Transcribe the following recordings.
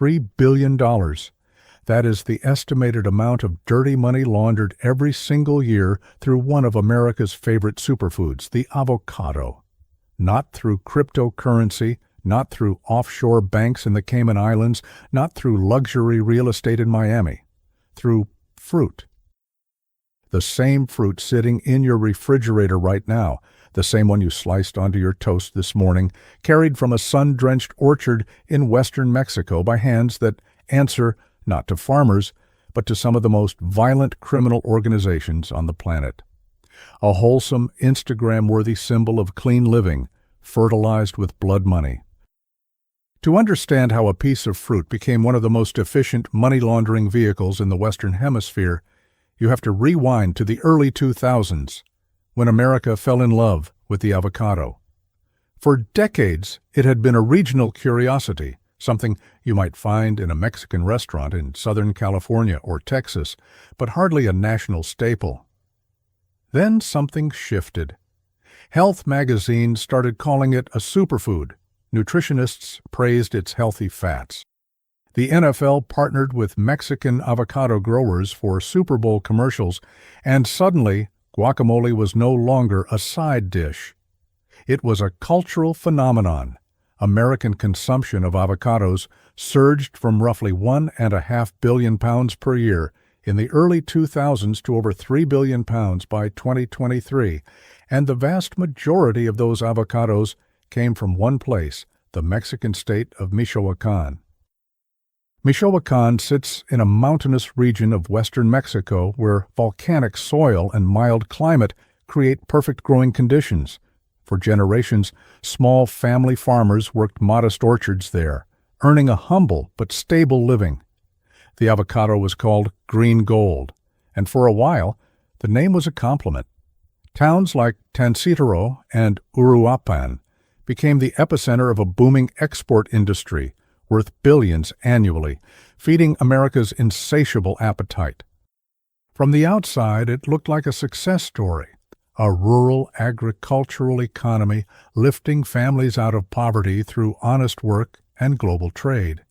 $3 billion. That is the estimated amount of dirty money laundered every single year through one of America's favorite superfoods, the avocado. Not through cryptocurrency, not through offshore banks in the Cayman Islands, not through luxury real estate in Miami. Through fruit. The same fruit sitting in your refrigerator right now, the same one you sliced onto your toast this morning, carried from a sun-drenched orchard in western Mexico by hands that answer not to farmers, but to some of the most violent criminal organizations on the planet. A wholesome, Instagram-worthy symbol of clean living, fertilized with blood money. To understand how a piece of fruit became one of the most efficient money laundering vehicles in the Western Hemisphere, you have to rewind to the early 2000s, when America fell in love with the avocado. For decades, it had been a regional curiosity, something you might find in a Mexican restaurant in Southern California or Texas, but hardly a national staple. Then something shifted. Health magazines started calling it a superfood. Nutritionists praised its healthy fats. The NFL partnered with Mexican avocado growers for Super Bowl commercials, and suddenly, guacamole was no longer a side dish. It was a cultural phenomenon. American consumption of avocados surged from roughly 1.5 billion pounds per year in the early 2000s to over 3 billion pounds by 2023, and the vast majority of those avocados came from one place, the Mexican state of Michoacán. Michoacán sits in a mountainous region of western Mexico where volcanic soil and mild climate create perfect growing conditions. For generations, small family farmers worked modest orchards there, earning a humble but stable living. The avocado was called green gold, and for a while, the name was a compliment. Towns like Tancítaro and Uruapan became the epicenter of a booming export industry worth billions annually, feeding America's insatiable appetite. From the outside, it looked like a success story, a rural agricultural economy lifting families out of poverty through honest work and global trade.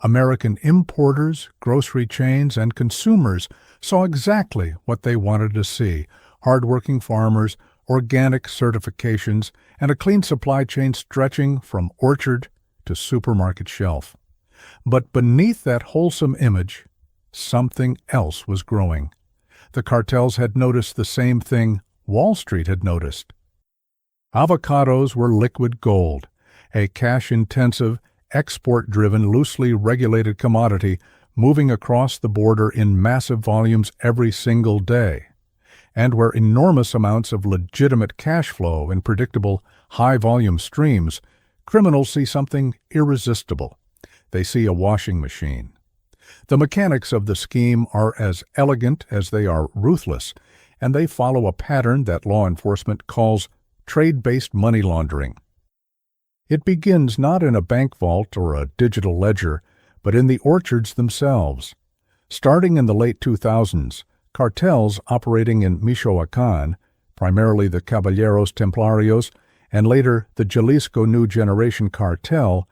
American importers, grocery chains, and consumers saw exactly what they wanted to see: hardworking farmers, organic certifications, and a clean supply chain stretching from orchard to supermarket shelf. But beneath that wholesome image, something else was growing. The cartels had noticed the same thing Wall Street had noticed. Avocados were liquid gold, a cash-intensive, export-driven, loosely regulated commodity moving across the border in massive volumes every single day, and where enormous amounts of legitimate cash flow in predictable, high-volume streams, criminals see something irresistible. They see a washing machine. The mechanics of the scheme are as elegant as they are ruthless, and they follow a pattern that law enforcement calls trade-based money laundering. It begins not in a bank vault or a digital ledger, but in the orchards themselves. Starting in the late 2000s, cartels operating in Michoacán, primarily the Caballeros Templarios, and later the Jalisco New Generation Cartel,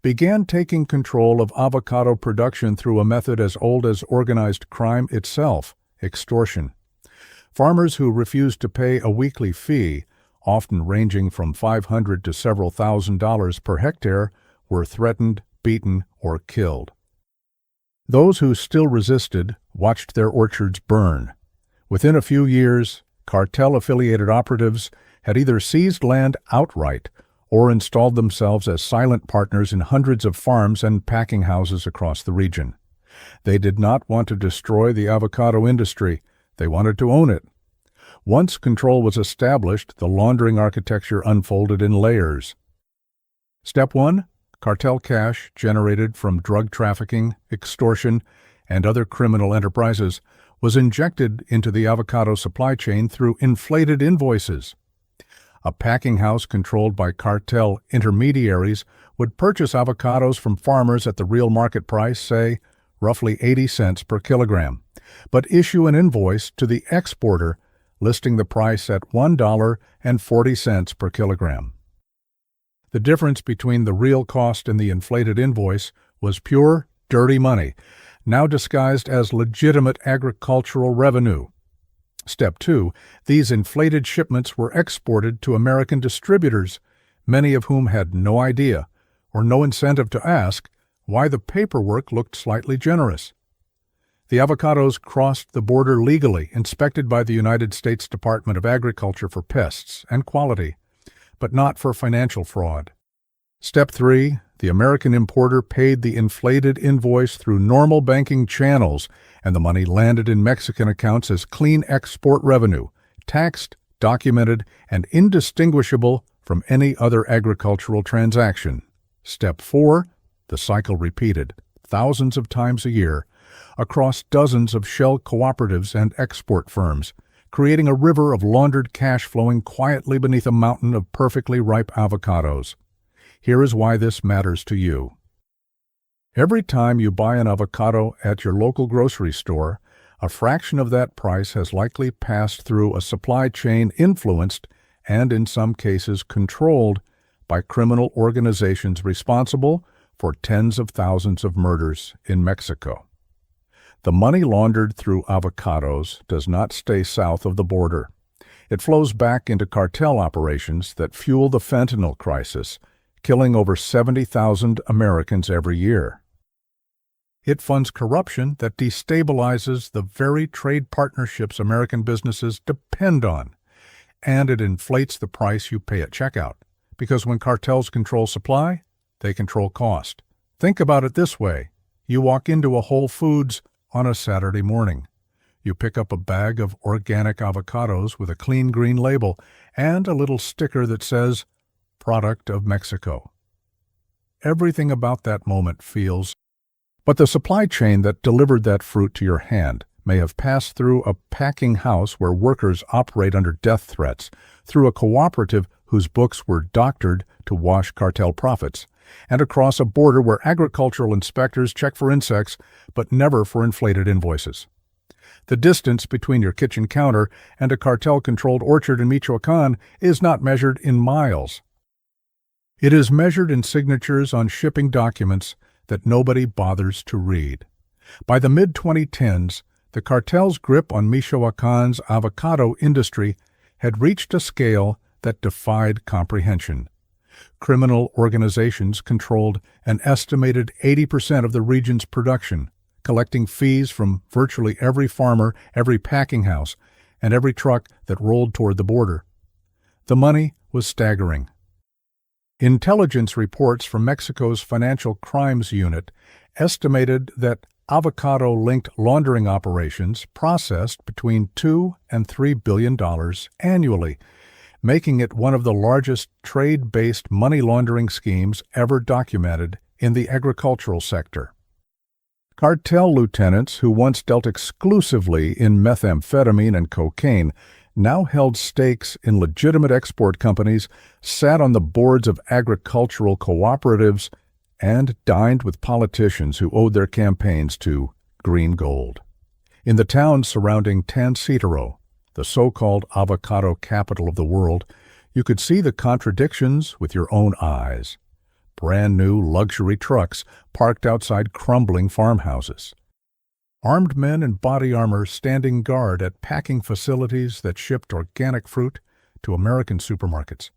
began taking control of avocado production through a method as old as organized crime itself, extortion. Farmers who refused to pay a weekly fee, often ranging from $500 to several $1,000s per hectare, were threatened, beaten, or killed. Those who still resisted watched their orchards burn. Within a few years, cartel-affiliated operatives had either seized land outright or installed themselves as silent partners in hundreds of farms and packing houses across the region. They did not want to destroy the avocado industry. They wanted to own it. Once control was established, the laundering architecture unfolded in layers. Step 1. Cartel cash generated from drug trafficking, extortion, and other criminal enterprises was injected into the avocado supply chain through inflated invoices. A packing house controlled by cartel intermediaries would purchase avocados from farmers at the real market price, say, roughly 80 cents per kilogram, but issue an invoice to the exporter listing the price at $1.40 per kilogram. The difference between the real cost and the inflated invoice was pure, dirty money, now disguised as legitimate agricultural revenue. Step 2. These inflated shipments were exported to American distributors, many of whom had no idea, or no incentive to ask, why the paperwork looked slightly generous. The avocados crossed the border legally, inspected by the United States Department of Agriculture for pests and quality, but not for financial fraud. Step 3. The American importer paid the inflated invoice through normal banking channels, and the money landed in Mexican accounts as clean export revenue, taxed, documented, and indistinguishable from any other agricultural transaction. Step 4. The cycle repeated, thousands of times a year, across dozens of shell cooperatives and export firms, creating a river of laundered cash flowing quietly beneath a mountain of perfectly ripe avocados. Here is why this matters to you. Every time you buy an avocado at your local grocery store, a fraction of that price has likely passed through a supply chain influenced, and in some cases controlled, by criminal organizations responsible for tens of thousands of murders in Mexico. The money laundered through avocados does not stay south of the border. It flows back into cartel operations that fuel the fentanyl crisis, killing over 70,000 Americans every year. It funds corruption that destabilizes the very trade partnerships American businesses depend on, and it inflates the price you pay at checkout, because when cartels control supply, they control cost. Think about it this way. You walk into a Whole Foods on a Saturday morning. You pick up a bag of organic avocados with a clean green label and a little sticker that says, "Product of Mexico." Everything about that moment feels, but the supply chain that delivered that fruit to your hand may have passed through a packing house where workers operate under death threats, through a cooperative whose books were doctored to wash cartel profits, and across a border where agricultural inspectors check for insects but never for inflated invoices. The distance between your kitchen counter and a cartel-controlled orchard in Michoacán is not measured in miles. It is measured in signatures on shipping documents that nobody bothers to read. By the mid-2010s, the cartel's grip on Michoacán's avocado industry had reached a scale that defied comprehension. Criminal organizations controlled an estimated 80% of the region's production, collecting fees from virtually every farmer, every packing house, and every truck that rolled toward the border. The money was staggering. Intelligence reports from Mexico's Financial Crimes Unit estimated that avocado-linked laundering operations processed between $2 and $3 billion annually, making it one of the largest trade-based money laundering schemes ever documented in the agricultural sector. Cartel lieutenants who once dealt exclusively in methamphetamine and cocaine now held stakes in legitimate export companies, sat on the boards of agricultural cooperatives, and dined with politicians who owed their campaigns to green gold. In the towns surrounding Tancítaro, the so-called avocado capital of the world, you could see the contradictions with your own eyes. Brand-new luxury trucks parked outside crumbling farmhouses. Armed men in body armor standing guard at packing facilities that shipped organic fruit to American supermarkets.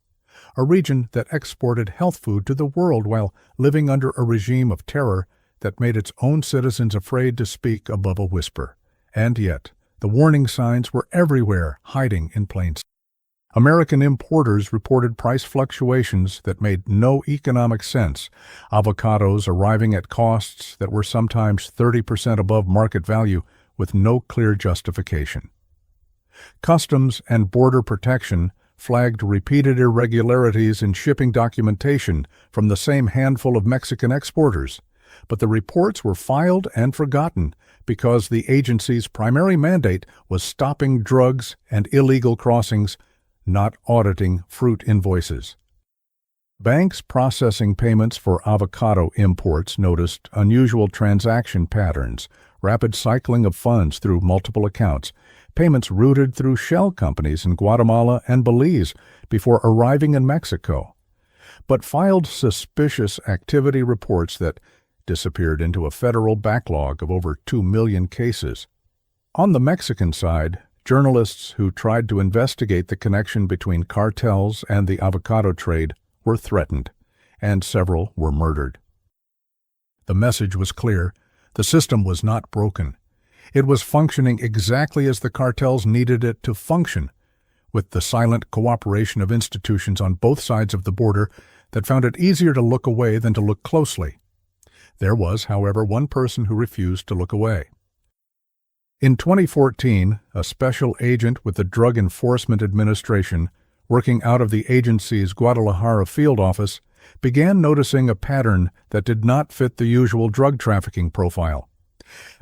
A region that exported health food to the world while living under a regime of terror that made its own citizens afraid to speak above a whisper. And yet, the warning signs were everywhere, hiding in plain sight. American importers reported price fluctuations that made no economic sense, avocados arriving at costs that were sometimes 30% above market value with no clear justification. Customs and Border Protection flagged repeated irregularities in shipping documentation from the same handful of Mexican exporters, but the reports were filed and forgotten because the agency's primary mandate was stopping drugs and illegal crossings, not auditing fruit invoices. Banks processing payments for avocado imports noticed unusual transaction patterns, rapid cycling of funds through multiple accounts, payments routed through shell companies in Guatemala and Belize before arriving in Mexico, but filed suspicious activity reports that disappeared into a federal backlog of over 2 million cases. On the Mexican side, journalists who tried to investigate the connection between cartels and the avocado trade were threatened, and several were murdered. The message was clear. The system was not broken. It was functioning exactly as the cartels needed it to function, with the silent cooperation of institutions on both sides of the border that found it easier to look away than to look closely. There was, however, one person who refused to look away. In 2014, a special agent with the Drug Enforcement Administration, working out of the agency's Guadalajara field office, began noticing a pattern that did not fit the usual drug trafficking profile.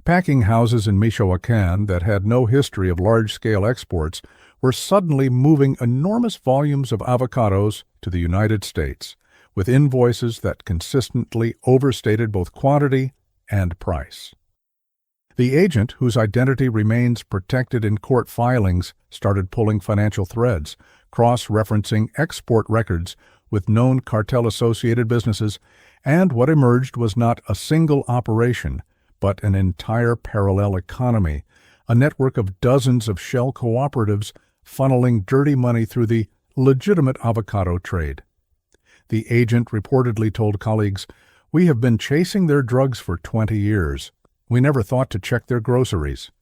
Packing houses in Michoacán that had no history of large-scale exports were suddenly moving enormous volumes of avocados to the United States, with invoices that consistently overstated both quantity and price. The agent, whose identity remains protected in court filings, started pulling financial threads, cross-referencing export records with known cartel-associated businesses, and what emerged was not a single operation, but an entire parallel economy, a network of dozens of shell cooperatives funneling dirty money through the legitimate avocado trade. The agent reportedly told colleagues, "We have been chasing their drugs for 20 years. We never thought to check their groceries."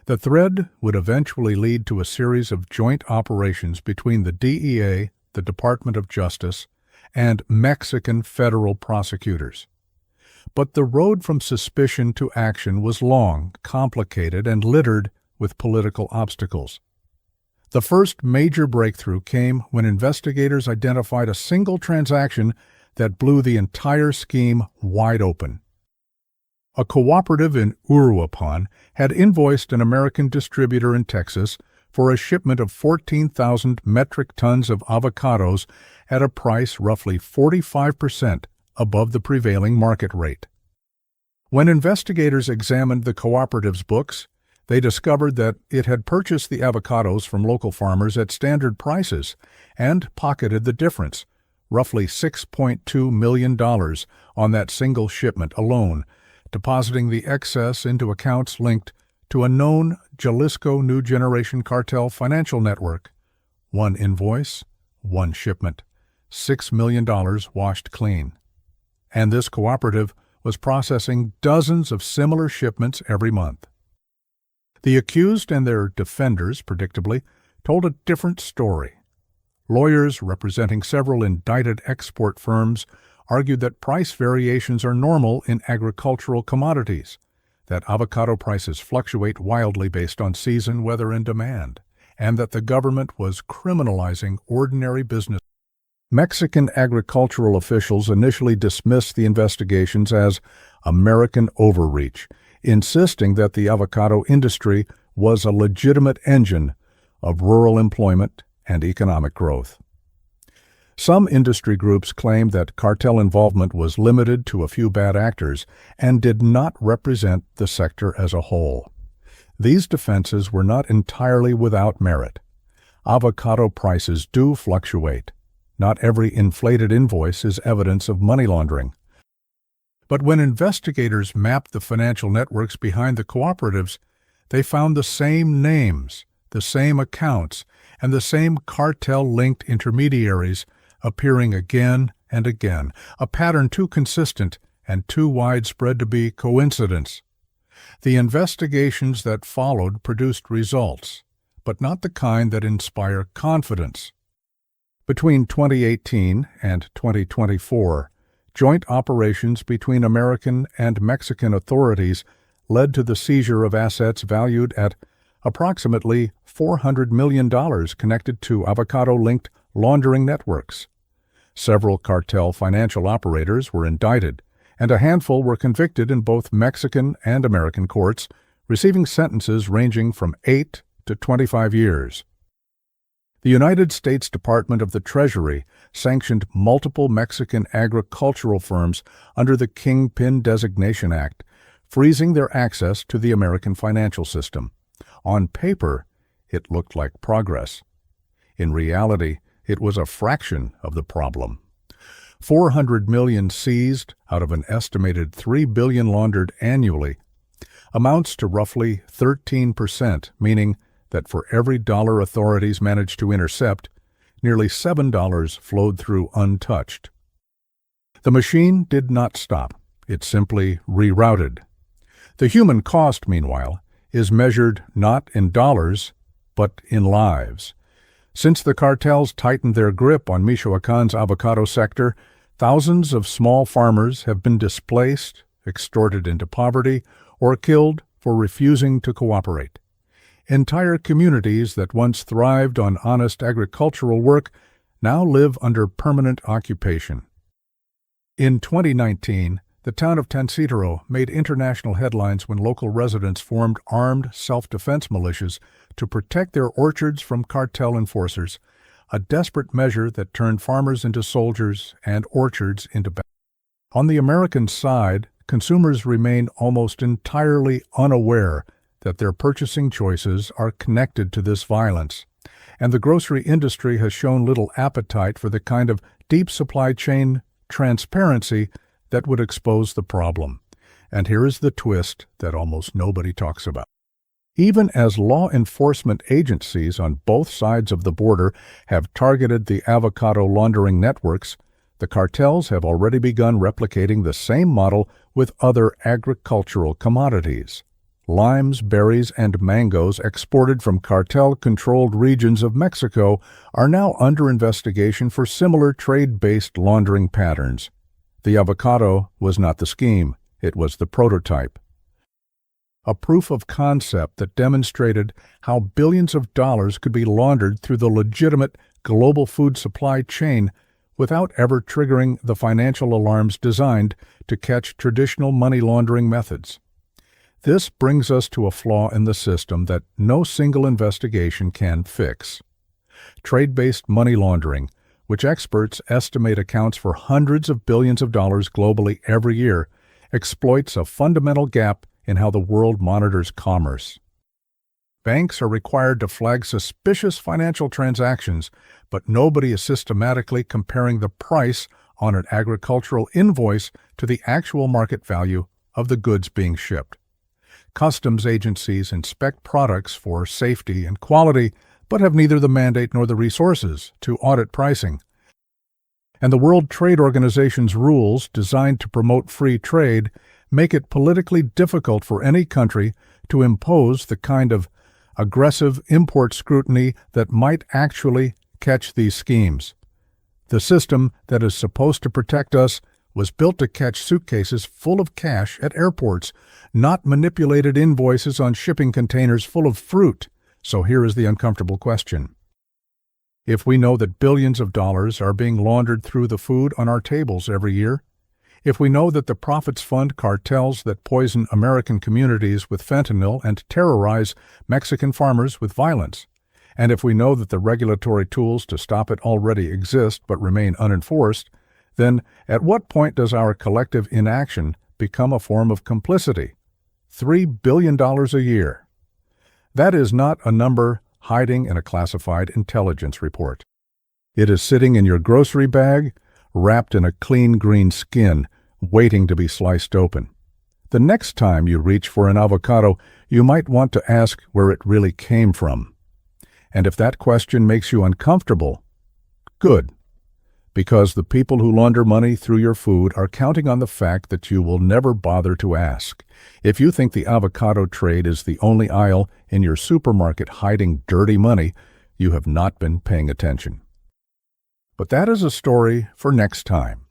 The thread would eventually lead to a series of joint operations between the DEA, the Department of Justice, and Mexican federal prosecutors. But the road from suspicion to action was long, complicated, and littered with political obstacles. The first major breakthrough came when investigators identified a single transaction that blew the entire scheme wide open. A cooperative in Uruapan had invoiced an American distributor in Texas for a shipment of 14,000 metric tons of avocados at a price roughly 45% above the prevailing market rate. When investigators examined the cooperative's books, they discovered that it had purchased the avocados from local farmers at standard prices and pocketed the difference, roughly $6.2 million, on that single shipment alone, depositing the excess into accounts linked to a known Jalisco New Generation Cartel financial network. One invoice, one shipment, $6 million washed clean. And this cooperative was processing dozens of similar shipments every month. The accused and their defenders, predictably, told a different story. Lawyers representing several indicted export firms argued that price variations are normal in agricultural commodities, that avocado prices fluctuate wildly based on season, weather, and demand, and that the government was criminalizing ordinary business. Mexican agricultural officials initially dismissed the investigations as American overreach, insisting that the avocado industry was a legitimate engine of rural employment and economic growth. Some industry groups claimed that cartel involvement was limited to a few bad actors and did not represent the sector as a whole. These defenses were not entirely without merit. Avocado prices do fluctuate. Not every inflated invoice is evidence of money laundering. But when investigators mapped the financial networks behind the cooperatives, they found the same names, the same accounts, and the same cartel-linked intermediaries appearing again and again, a pattern too consistent and too widespread to be coincidence. The investigations that followed produced results, but not the kind that inspire confidence. Between 2018 and 2024, joint operations between American and Mexican authorities led to the seizure of assets valued at approximately $400 million connected to avocado-linked laundering networks. Several cartel financial operators were indicted, and a handful were convicted in both Mexican and American courts, receiving sentences ranging from 8 to 25 years. The United States Department of the Treasury sanctioned multiple Mexican agricultural firms under the Kingpin Designation Act, freezing their access to the American financial system. On paper, it looked like progress. In reality, it was a fraction of the problem. 400 million seized out of an estimated 3 billion laundered annually amounts to roughly 13%, meaning that for every dollar authorities managed to intercept, nearly $7 flowed through untouched. The machine did not stop. It simply rerouted. The human cost, meanwhile, is measured not in dollars, but in lives. Since the cartels tightened their grip on Michoacan's avocado sector, thousands of small farmers have been displaced, extorted into poverty, or killed for refusing to cooperate. Entire communities that once thrived on honest agricultural work now live under permanent occupation. In 2019, the town of Tancítaro made international headlines when local residents formed armed self-defense militias to protect their orchards from cartel enforcers, a desperate measure that turned farmers into soldiers and orchards into bandits. On the American side, consumers remain almost entirely unaware that their purchasing choices are connected to this violence, and the grocery industry has shown little appetite for the kind of deep supply chain transparency that would expose the problem. And here is the twist that almost nobody talks about. Even as law enforcement agencies on both sides of the border have targeted the avocado laundering networks, the cartels have already begun replicating the same model with other agricultural commodities. Limes, berries, and mangoes exported from cartel-controlled regions of Mexico are now under investigation for similar trade-based laundering patterns. The avocado was not the scheme, it was the prototype. A proof of concept that demonstrated how billions of dollars could be laundered through the legitimate global food supply chain without ever triggering the financial alarms designed to catch traditional money laundering methods. This brings us to a flaw in the system that no single investigation can fix. Trade-based money laundering, which experts estimate accounts for hundreds of billions of dollars globally every year, exploits a fundamental gap in how the world monitors commerce. Banks are required to flag suspicious financial transactions, but nobody is systematically comparing the price on an agricultural invoice to the actual market value of the goods being shipped. Customs agencies inspect products for safety and quality, but have neither the mandate nor the resources to audit pricing. And the World Trade Organization's rules, designed to promote free trade, make it politically difficult for any country to impose the kind of aggressive import scrutiny that might actually catch these schemes. The system that is supposed to protect us was built to catch suitcases full of cash at airports, not manipulated invoices on shipping containers full of fruit. So here is the uncomfortable question. If we know that billions of dollars are being laundered through the food on our tables every year, if we know that the profits fund cartels that poison American communities with fentanyl and terrorize Mexican farmers with violence, and if we know that the regulatory tools to stop it already exist but remain unenforced, then at what point does our collective inaction become a form of complicity? $3 billion a year. That is not a number hiding in a classified intelligence report. It is sitting in your grocery bag, wrapped in a clean green skin, waiting to be sliced open. The next time you reach for an avocado, you might want to ask where it really came from. And if that question makes you uncomfortable, good. Because the people who launder money through your food are counting on the fact that you will never bother to ask. If you think the avocado trade is the only aisle in your supermarket hiding dirty money, you have not been paying attention. But that is a story for next time.